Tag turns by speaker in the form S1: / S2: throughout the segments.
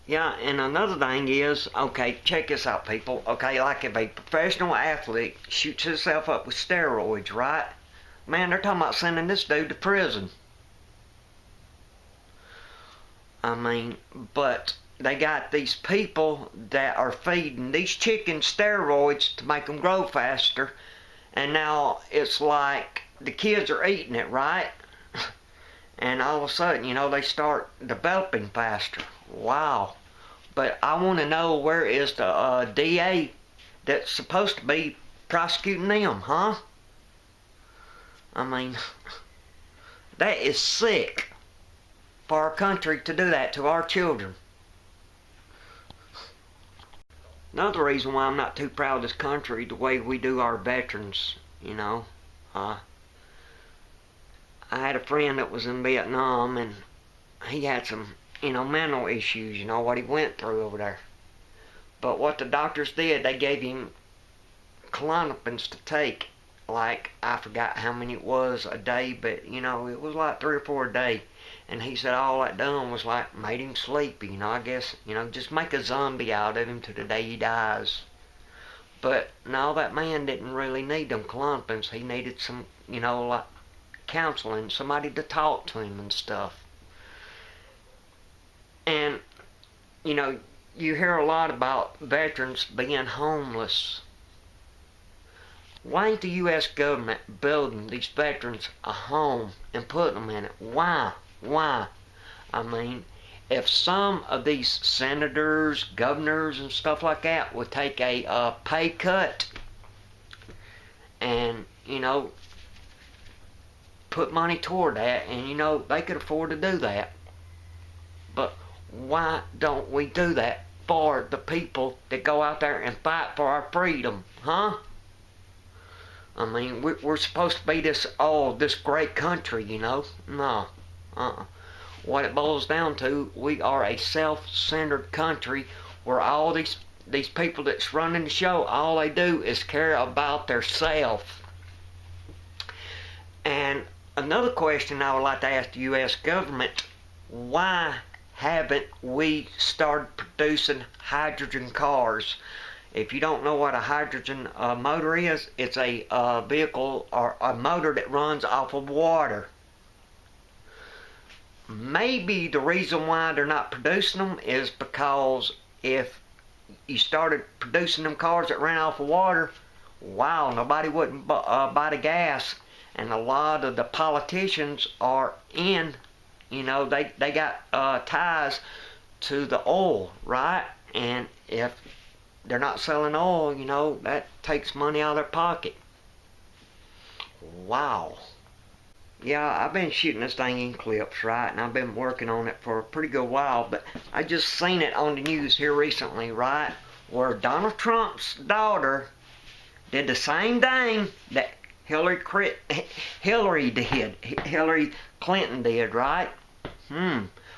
S1: Yeah, and another thing is, okay, check this out, people. Okay, like if a professional athlete shoots himself up with steroids, right? Man, they're talking about sending this dude to prison. I mean, but they got these people that are feeding these chickens steroids to make them grow faster, and now it's like the kids are eating it, right? And all of a sudden, they start developing faster. Wow. But I want to know, where is the DA that's supposed to be prosecuting them, huh? I mean, that is sick for our country to do that to our children. Another reason why I'm not too proud of this country, the way we do our veterans, I had a friend that was in Vietnam, and he had some, mental issues, what he went through over there. But what the doctors did, they gave him Klonopins to take. Like, I forgot how many it was a day, but, it was like 3 or 4 a day. And he said all that done was like made him sleepy, I guess, just make a zombie out of him to the day he dies. But no, that man didn't really need them Klonopins. He needed some, like counseling, somebody to talk to him and stuff. And, you hear a lot about veterans being homeless. Why ain't the U.S. government building these veterans a home and putting them in it? Why? Why? I mean, if some of these senators, governors, and stuff like that would take a pay cut and, put money toward that, and, they could afford to do that. But why don't we do that for the people that go out there and fight for our freedom, huh? I mean, we're supposed to be this great country, No. What it boils down to, we are a self-centered country where all these people that's running the show, all they do is care about their self. And another question I would like to ask the U.S. government, why haven't we started producing hydrogen cars? If you don't know what a hydrogen motor is, it's a vehicle or a motor that runs off of water. Maybe the reason why they're not producing them is because if you started producing them cars that ran off of water, wow, nobody wouldn't buy the gas. And a lot of the politicians are in, they got ties to the oil, right? And if they're not selling oil, that takes money out of their pocket. Wow. Yeah, I've been shooting this thing in clips, right? And I've been working on it for a pretty good while, but I just seen it on the news here recently, right? Where Donald Trump's daughter did the same thing that Hillary Clinton did, right?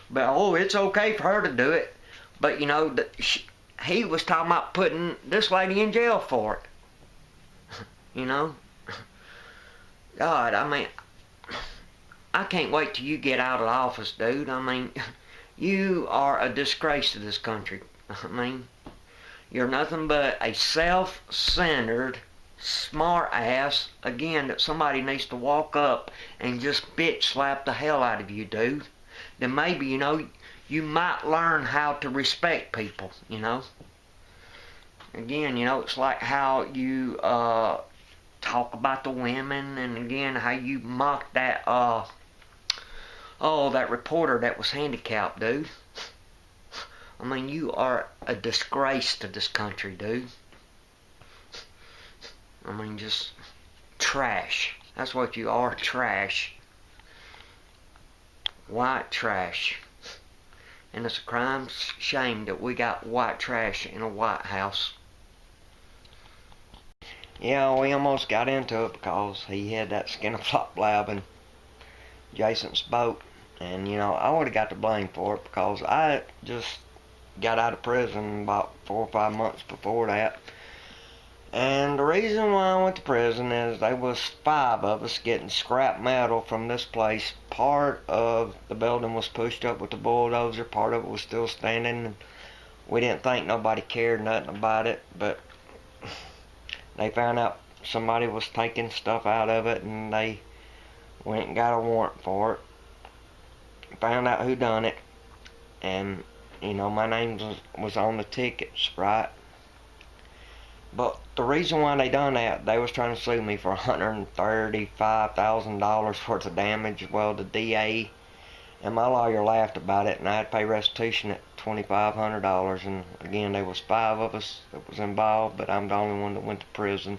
S1: But, it's okay for her to do it. But, he was talking about putting this lady in jail for it. God, I mean, I can't wait till you get out of office, dude. I mean, you are a disgrace to this country. I mean, you're nothing but a self-centered, smart ass, again, that somebody needs to walk up and just bitch slap the hell out of you, dude. Then maybe, you might learn how to respect people, Again, it's like how you talk about the women, and again, how you mock that, that reporter that was handicapped, dude. I mean, you are a disgrace to this country, dude. I mean, just trash. That's what you are, trash. White trash. And it's a crime shame that we got white trash in a White House. Yeah, we almost got into it because he had that skinny flop blab in Jason's boat. And, I would have got the blame for it because I just got out of prison about 4 or 5 months before that. And the reason why I went to prison is there was 5 of us getting scrap metal from this place. Part of the building was pushed up with the bulldozer, part of it was still standing. we didn't think nobody cared nothing about it, but they found out somebody was taking stuff out of it, and they went and got a warrant for it. Found out who done it, and you know, my name was on the tickets, right? But the reason why they done that, they was trying to sue me for $135,000 worth of damage. Well, the DA and my lawyer laughed about it, and I had to pay restitution at $2,500. And again, there was 5 of us that was involved, but I'm the only one that went to prison.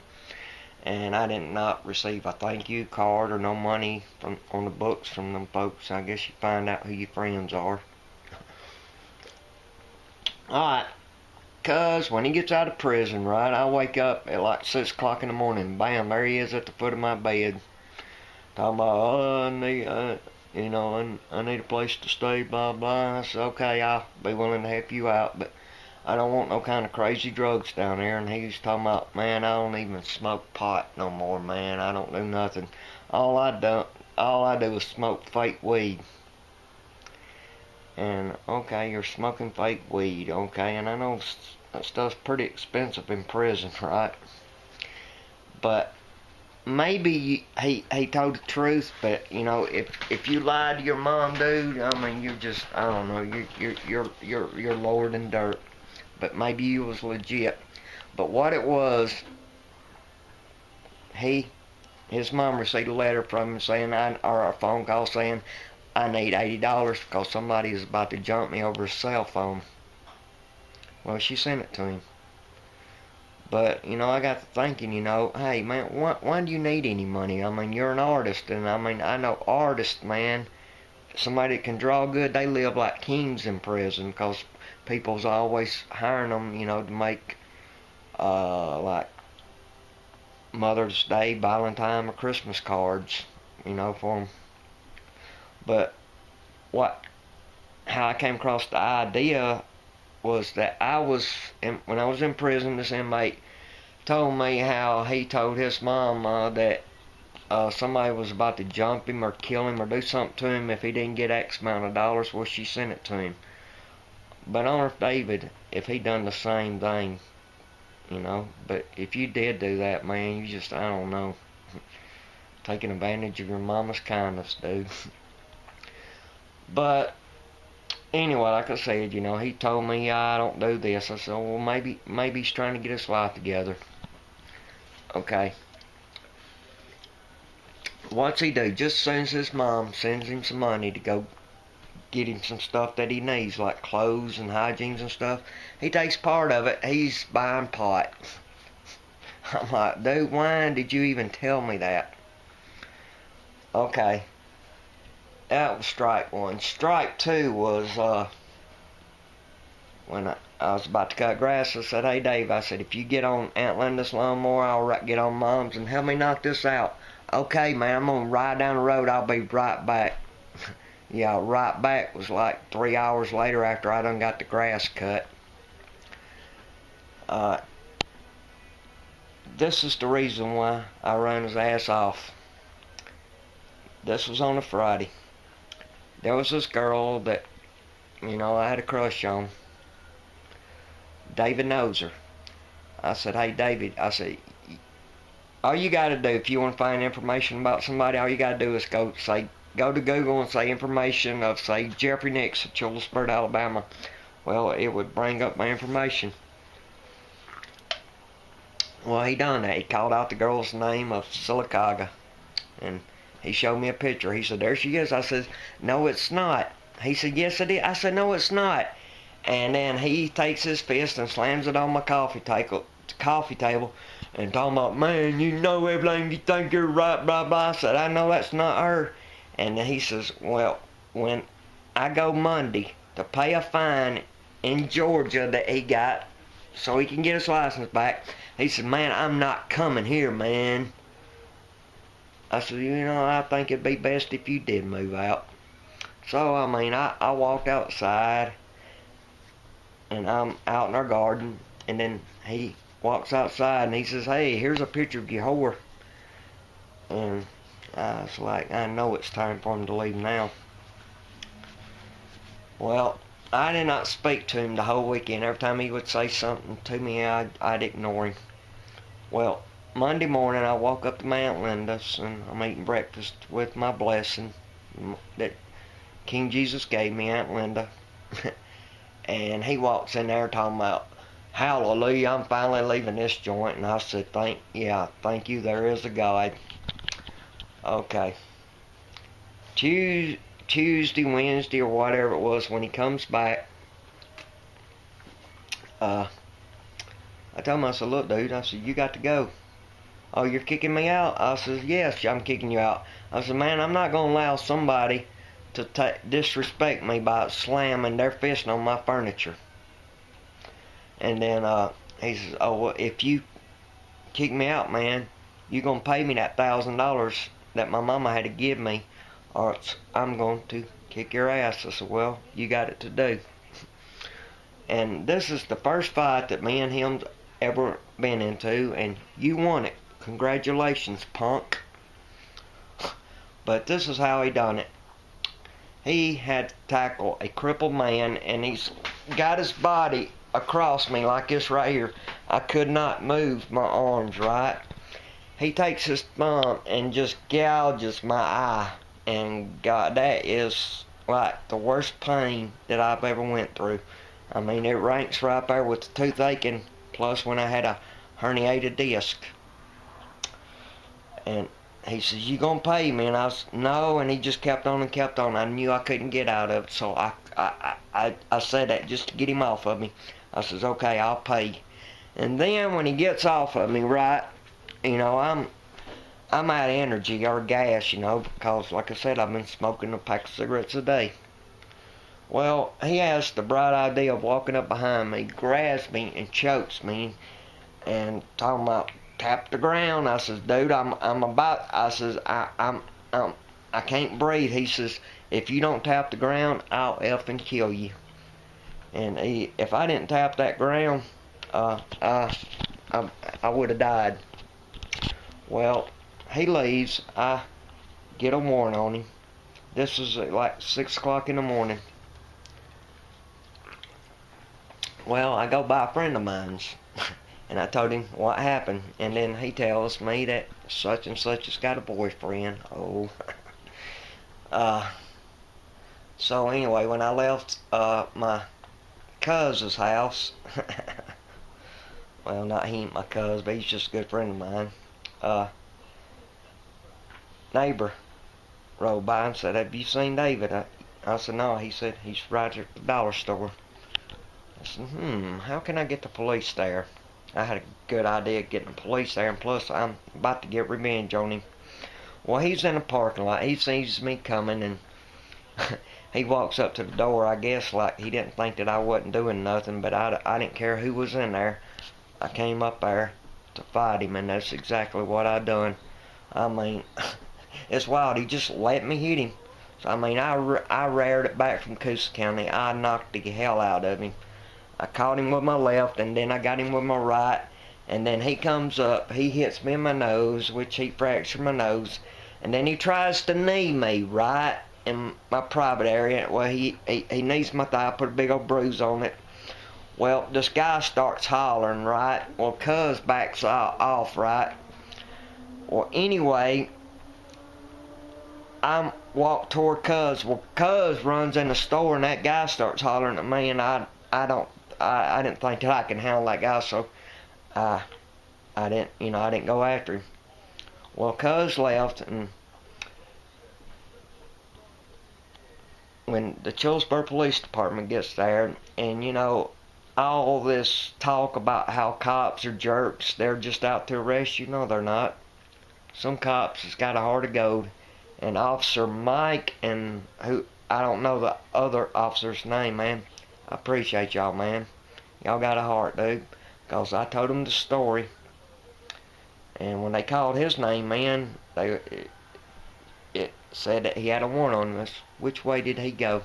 S1: And I did not receive a thank you card or no money on the books from them folks. I guess you find out who your friends are. Alright, cuz when he gets out of prison, right, I wake up at like 6 o'clock in the morning. Bam, there he is at the foot of my bed. Talking about, oh, I need a place to stay, blah, blah. I said, okay, I'll be willing to help you out, but I don't want no kind of crazy drugs down there. And he was talking about, man, I don't even smoke pot no more, man. I don't do nothing. All I do is smoke fake weed. And, okay, you're smoking fake weed, okay, and I know that stuff's pretty expensive in prison, right? But maybe he told the truth, but, you know, if you lied to your mom, dude, I mean, you're just, I don't know, you're lower than dirt. But maybe you was legit. But what it was, his mom received a letter from him saying, or a phone call saying, I need $80 because somebody is about to jump me over his cell phone. Well, she sent it to him. But, you know, I got to thinking, you know, hey, man, why do you need any money? I mean, you're an artist, and I mean, I know artists, man, somebody that can draw good, they live like kings in prison because people's always hiring them, you know, to make, like, Mother's Day, Valentine, or Christmas cards, you know, for them. But how I came across the idea was that when I was in prison, this inmate told me how he told his mom that somebody was about to jump him or kill him or do something to him if he didn't get X amount of dollars. Well, she sent it to him. But I don't know, David, if he done the same thing, you know. But if you did do that, man, you just, I don't know, taking advantage of your mama's kindness, dude. But anyway, like I said, you know, he told me I don't do this. I said, well, maybe he's trying to get his life together. Okay. What's he do? Just as soon as his mom sends him some money to go get him some stuff that he needs, like clothes and hygienes and stuff, he takes part of it. He's buying pot. I'm like, dude, why did you even tell me that? Okay. That was strike 1. Strike 2 was when I was about to cut grass. I said, hey, Dave, I said, if you get on Aunt Linda's lawnmower, I'll get on Mom's and help me knock this out. Okay, man, I'm going to ride down the road. I'll be right back. Yeah, right back was like 3 hours later after I done got the grass cut. This is the reason why I ran his ass off. This was on a Friday. There was this girl that, you know, I had a crush on. David knows her. I said, hey, David, I said, all you got to do if you want to find information about somebody, all you got to do is go to Google and say information of, say, Jeffrey Nicks of Childersburg, Alabama. Well, it would bring up my information. Well, he done that. He called out the girl's name of Sylacauga. And he showed me a picture. He said, there she is. I said, no, it's not. He said, yes, it is. I said, no, it's not. And then he takes his fist and slams it on my coffee table and talking about, man, you know everything, you think you're right, blah, blah. I said, I know that's not her. And then he says, well, when I go Monday to pay a fine in Georgia that he got so he can get his license back, he said, man, I'm not coming here, man. I said, you know, I think it'd be best if you did move out. So, I mean, I walked outside, and I'm out in our garden, and then he walks outside, and he says, hey, here's a picture of your whore. And I was like, I know it's time for him to leave now. Well, I did not speak to him the whole weekend. Every time he would say something to me, I'd ignore him. Well, Monday morning I woke up to my Aunt Linda's and I'm eating breakfast with my blessing that King Jesus gave me, Aunt Linda. And he walks in there talking about, hallelujah, I'm finally leaving this joint. And I said, thank you, there is a God. Okay. Tuesday, Wednesday, or whatever it was, when he comes back, I told him, I said, look, dude, I said, you got to go. Oh, you're kicking me out? I said, yes, I'm kicking you out. I said, man, I'm not going to allow somebody to disrespect me by slamming their fist on my furniture. And then he says, oh, well, if you kick me out, man, you going to pay me that $1,000 that my mama had to give me, or I'm going to kick your ass. I said, well, you got it to do. And this is the first fight that me and him's ever been into, and you won it. Congratulations, punk. But this is how he done it. He had to tackle a crippled man, and he's got his body across me like this right here. I could not move my arms, right? He takes his thumb and just gouges my eye, and God, that is like the worst pain that I've ever went through. I mean, it ranks right there with the toothache, and plus when I had a herniated disc. And he says, you gonna pay me? And I said, no, and he just kept on and kept on. I knew I couldn't get out of it, so I said that just to get him off of me. I says, okay, I'll pay. And then when he gets off of me, right, you know, I'm out of energy or gas, you know, because like I said, I've been smoking a pack of cigarettes a day. Well, he has the bright idea of walking up behind me, grabs me and chokes me, and talking about tap the ground. I says, dude, I can't breathe. He says, if you don't tap the ground, I'll effing kill you. And if I didn't tap that ground, I would have died. Well, he leaves. I get a warrant on him. This was at like 6 o'clock in the morning. Well, I go by a friend of mine's. And I told him what happened, and then he tells me that such and such has got a boyfriend. Oh. So anyway, when I left my cousin's house, well, not he, my cousin, but he's just a good friend of mine. Neighbor rode by and said, have you seen David? I said, no. He said, he's right at the dollar store. I said, how can I get the police there? I had a good idea of getting the police there, and plus I'm about to get revenge on him. Well, he's in the parking lot. He sees me coming, and he walks up to the door, I guess like he didn't think that I wasn't doing nothing, but I didn't care who was in there. I came up there to fight him, and that's exactly what I done. I mean, it's wild. He just let me hit him. So, I mean, I reared it back from Coosa County. I knocked the hell out of him. I caught him with my left, and then I got him with my right, and then he comes up, he hits me in my nose, which he fractured my nose, and then he tries to knee me right in my private area. Well, he knees my thigh, put a big old bruise on it. Well, this guy starts hollering, right? Well, Cuz backs off, right? Well, anyway, I walk toward Cuz. Well, Cuz runs in the store, and that guy starts hollering at me, and I didn't think that I could handle that guy, so I didn't go after him. Well, Cuz left, and when the Chillsburg Police Department gets there, and you know, all this talk about how cops are jerks, they're just out to arrest you. No, they're not. Some cops has got a heart of gold, and Officer Mike, and who, I don't know the other officer's name, man. I appreciate y'all, man. Y'all got a heart, dude. Because I told them the story. And when they called his name, man, it said that he had a warrant on us. Which way did he go?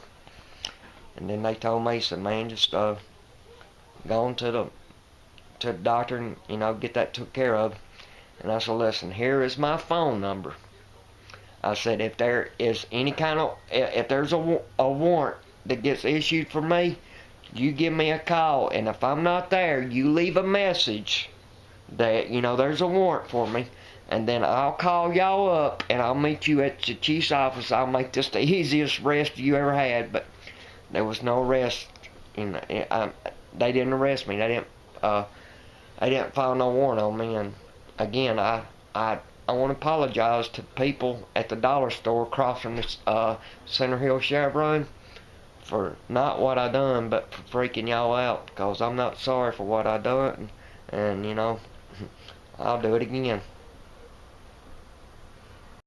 S1: And then they told me, said, man, just go on to the doctor and, you know, get that took care of. And I said, listen, here is my phone number. I said, if there is any kind of, if there's a warrant that gets issued for me, you give me a call, and if I'm not there, you leave a message that, you know, there's a warrant for me, and then I'll call y'all up, and I'll meet you at the chief's office. I'll make this the easiest arrest you ever had, but there was no arrest. They didn't arrest me. They didn't file no warrant on me, and again, I want to apologize to people at the dollar store crossing this Center Hill Chevron for not what I done, but for freaking y'all out, because I'm not sorry for what I done, and you know, I'll do it again.